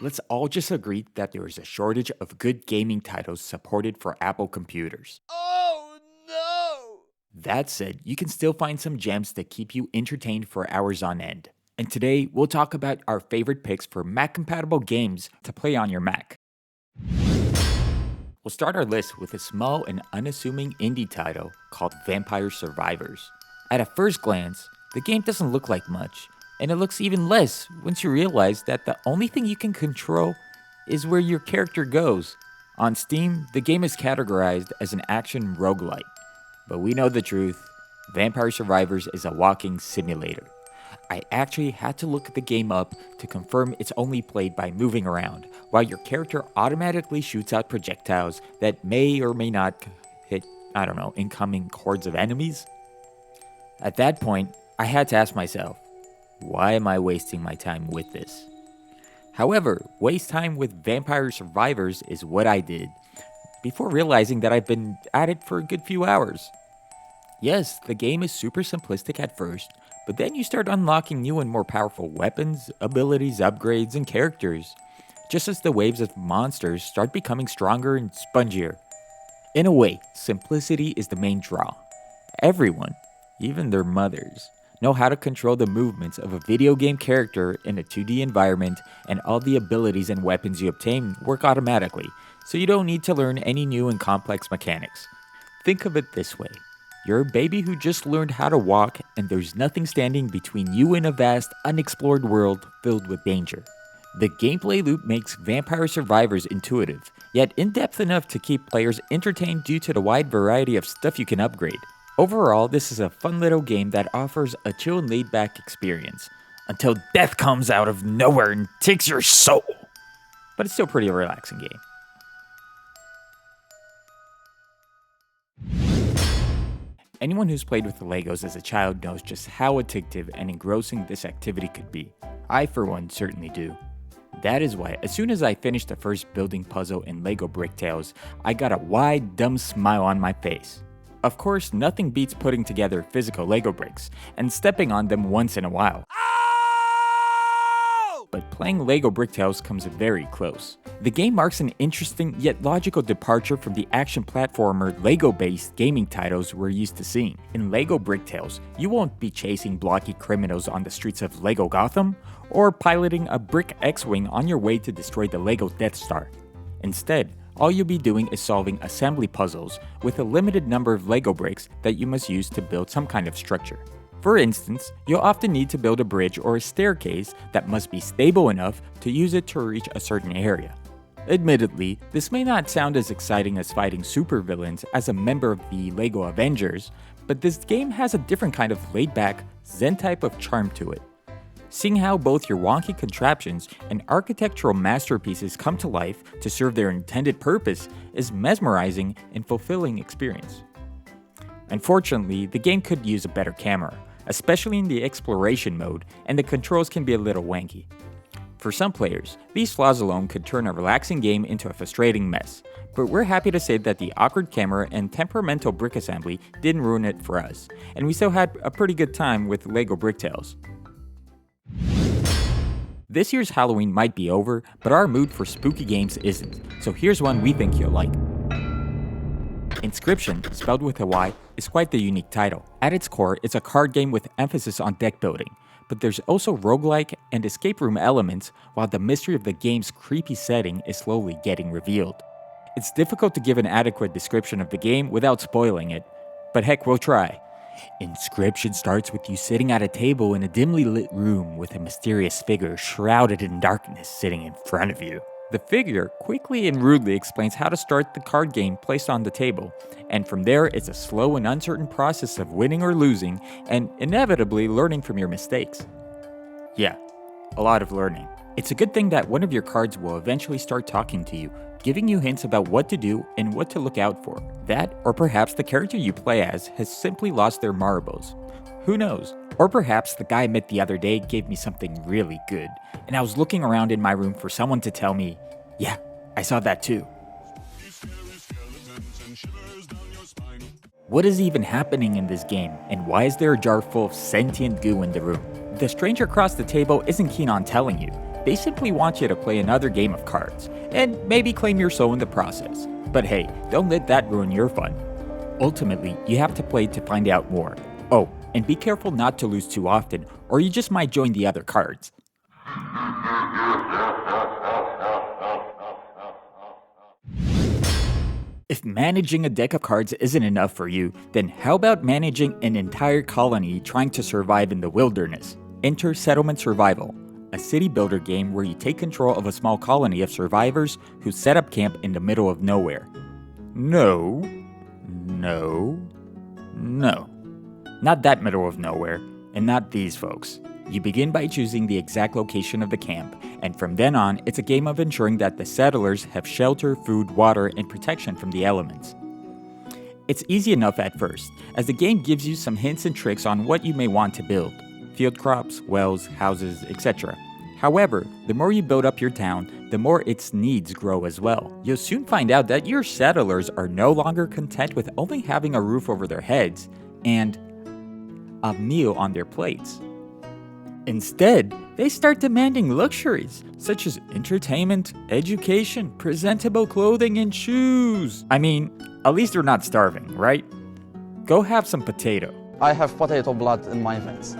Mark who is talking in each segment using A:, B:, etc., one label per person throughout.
A: Let's all just agree that there is a shortage of good gaming titles supported for Apple computers.
B: Oh no!
A: That said, you can still find some gems that keep you entertained for hours on end. And today, we'll talk about our favorite picks for Mac compatible games to play on your Mac. We'll start our list with a small and unassuming indie title called Vampire Survivors. At a first glance, the game doesn't look like much, and it looks even less once you realize that the only thing you can control is where your character goes. On Steam, the game is categorized as an action roguelite, but we know the truth. Vampire Survivors is a walking simulator. I actually had to look the game up to confirm it's only played by moving around, while your character automatically shoots out projectiles that may or may not hit, incoming hordes of enemies. At that point, I had to ask myself, why am I wasting my time with this? However, waste time with Vampire Survivors is what I did, before realizing that I've been at it for a good few hours. Yes, the game is super simplistic at first, but then you start unlocking new and more powerful weapons, abilities, upgrades, and characters, just as the waves of monsters start becoming stronger and spongier. In a way, simplicity is the main draw. Everyone, even their mothers, know how to control the movements of a video game character in a 2D environment, and all the abilities and weapons you obtain work automatically, so you don't need to learn any new and complex mechanics. Think of it this way. You're a baby who just learned how to walk, and there's nothing standing between you and a vast, unexplored world filled with danger. The gameplay loop makes Vampire Survivors intuitive, yet in-depth enough to keep players entertained due to the wide variety of stuff you can upgrade. Overall, this is a fun little game that offers a chill and laid-back experience, until death comes out of nowhere and takes your soul. But it's still pretty relaxing game. Anyone who's played with the Legos as a child knows just how addictive and engrossing this activity could be. I, for one, certainly do. That is why, as soon as I finished the first building puzzle in LEGO Bricktales, I got a wide, dumb smile on my face. Of course, nothing beats putting together physical LEGO bricks and stepping on them once in a while. But playing LEGO Bricktales comes very close. The game marks an interesting yet logical departure from the action platformer LEGO-based gaming titles we're used to seeing. In LEGO Bricktales, you won't be chasing blocky criminals on the streets of LEGO Gotham, or piloting a brick X-Wing on your way to destroy the LEGO Death Star. Instead, all you'll be doing is solving assembly puzzles with a limited number of LEGO bricks that you must use to build some kind of structure. For instance, you'll often need to build a bridge or a staircase that must be stable enough to use it to reach a certain area. Admittedly, this may not sound as exciting as fighting supervillains as a member of the LEGO Avengers, but this game has a different kind of laid-back, zen type of charm to it. Seeing how both your wonky contraptions and architectural masterpieces come to life to serve their intended purpose is mesmerizing and fulfilling experience. Unfortunately, the game could use a better camera, especially in the exploration mode, and the controls can be a little wanky. For some players, these flaws alone could turn a relaxing game into a frustrating mess, but we're happy to say that the awkward camera and temperamental brick assembly didn't ruin it for us, and we still had a pretty good time with LEGO Bricktales. This year's Halloween might be over, but our mood for spooky games isn't, so here's one we think you'll like. Inscryption, spelled with a Y, is quite the unique title. At its core, it's a card game with emphasis on deck building, but there's also roguelike and escape room elements, while the mystery of the game's creepy setting is slowly getting revealed. It's difficult to give an adequate description of the game without spoiling it, but heck, we'll try. Inscryption starts with you sitting at a table in a dimly lit room with a mysterious figure shrouded in darkness sitting in front of you. The figure quickly and rudely explains how to start the card game placed on the table, and from there it's a slow and uncertain process of winning or losing, and inevitably learning from your mistakes. Yeah, a lot of learning. It's a good thing that one of your cards will eventually start talking to you, giving you hints about what to do and what to look out for. That, or perhaps the character you play as has simply lost their marbles. Who knows? Or perhaps the guy I met the other day gave me something really good, and I was looking around in my room for someone to tell me, yeah, I saw that too. What is even happening in this game, and why is there a jar full of sentient goo in the room? The stranger across the table isn't keen on telling you, They simply want you to play another game of cards, and maybe claim your soul in the process. But hey, don't let that ruin your fun. Ultimately, you have to play to find out more. Oh, and be careful not to lose too often, or you just might join the other cards. If managing a deck of cards isn't enough for you, then how about managing an entire colony trying to survive in the wilderness? Enter Settlement Survival, a city builder game where you take control of a small colony of survivors who set up camp in the middle of nowhere. No. Not that middle of nowhere, and not these folks. You begin by choosing the exact location of the camp, and from then on, it's a game of ensuring that the settlers have shelter, food, water, and protection from the elements. It's easy enough at first, as the game gives you some hints and tricks on what you may want to build: field crops, wells, houses, etc. However, the more you build up your town, the more its needs grow as well. You'll soon find out that your settlers are no longer content with only having a roof over their heads and a meal on their plates. Instead, they start demanding luxuries, such as entertainment, education, presentable clothing, and shoes. I mean, at least they're not starving, right? Go have some potato.
C: I have potato blood in my veins.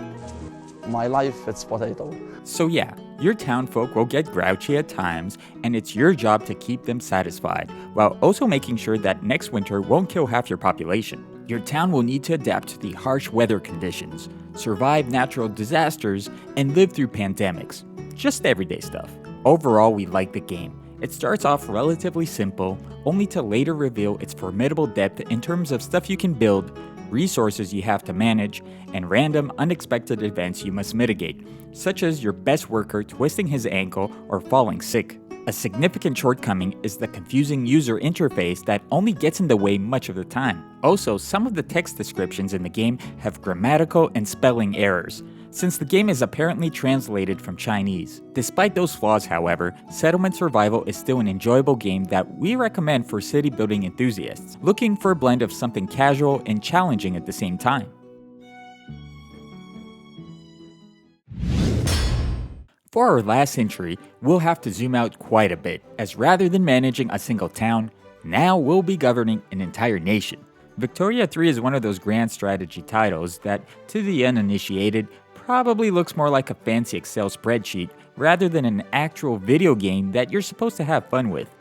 C: My life, it's potato.
A: So yeah, your townfolk will get grouchy at times, and it's your job to keep them satisfied, while also making sure that next winter won't kill half your population. Your town will need to adapt to the harsh weather conditions, survive natural disasters, and live through pandemics. Just everyday stuff. Overall, we like the game. It starts off relatively simple, only to later reveal its formidable depth in terms of stuff you can build, resources you have to manage, and random, unexpected events you must mitigate, such as your best worker twisting his ankle or falling sick. A significant shortcoming is the confusing user interface that only gets in the way much of the time. Also, some of the text descriptions in the game have grammatical and spelling errors, since the game is apparently translated from Chinese. Despite those flaws, however, Settlement Survival is still an enjoyable game that we recommend for city building enthusiasts, looking for a blend of something casual and challenging at the same time. For our last entry, we'll have to zoom out quite a bit, as rather than managing a single town, now we'll be governing an entire nation. Victoria 3 is one of those grand strategy titles that, to the uninitiated, probably looks more like a fancy Excel spreadsheet rather than an actual video game that you're supposed to have fun with.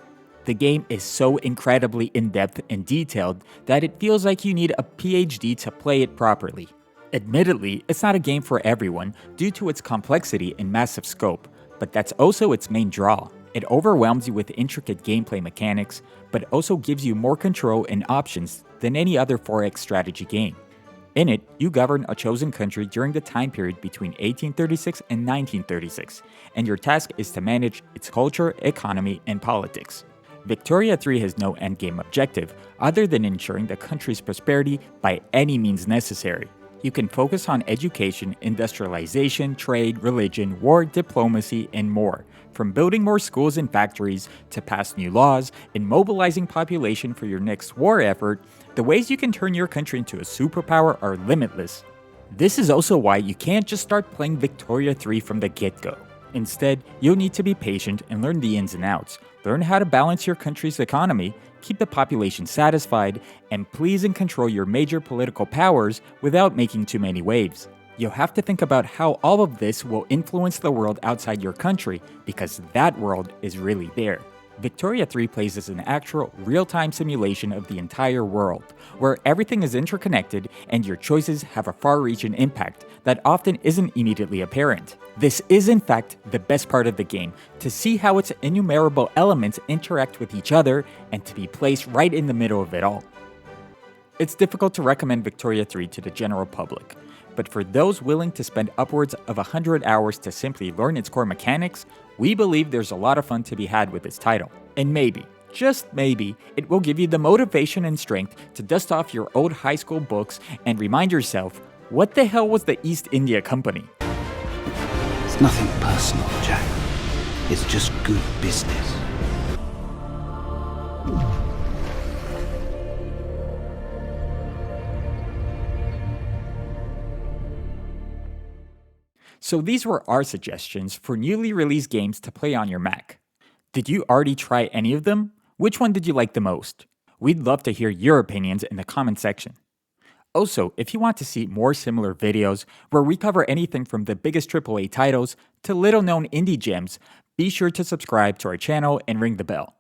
A: The game is so incredibly in-depth and detailed that it feels like you need a PhD to play it properly. Admittedly, it's not a game for everyone due to its complexity and massive scope, but that's also its main draw. It overwhelms you with intricate gameplay mechanics, but also gives you more control and options than any other 4X strategy game. In it, you govern a chosen country during the time period between 1836 and 1936, and your task is to manage its culture, economy, and politics. Victoria 3 has no endgame objective other than ensuring the country's prosperity by any means necessary. You can focus on education, industrialization, trade, religion, war, diplomacy, and more, from building more schools and factories to pass new laws and mobilizing population for your next war effort. The ways you can turn your country into a superpower are limitless. This is also why you can't just start playing Victoria 3 from the get-go. Instead, you'll need to be patient and learn the ins and outs, learn how to balance your country's economy, keep the population satisfied, and please and control your major political powers without making too many waves. You'll have to think about how all of this will influence the world outside your country, because that world is really there. Victoria 3 plays as an actual, real-time simulation of the entire world, where everything is interconnected and your choices have a far-reaching impact that often isn't immediately apparent. This is in fact the best part of the game, to see how its innumerable elements interact with each other and to be placed right in the middle of it all. It's difficult to recommend Victoria 3 to the general public, but for those willing to spend upwards of 100 hours to simply learn its core mechanics, we believe there's a lot of fun to be had with this title. And maybe, just maybe, it will give you the motivation and strength to dust off your old high school books and remind yourself, what the hell was the East India Company?
D: It's nothing personal, Jack. It's just good business.
A: So these were our suggestions for newly released games to play on your Mac. Did you already try any of them? Which one did you like the most? We'd love to hear your opinions in the comment section. Also, if you want to see more similar videos where we cover anything from the biggest AAA titles to little known indie gems, be sure to subscribe to our channel and ring the bell.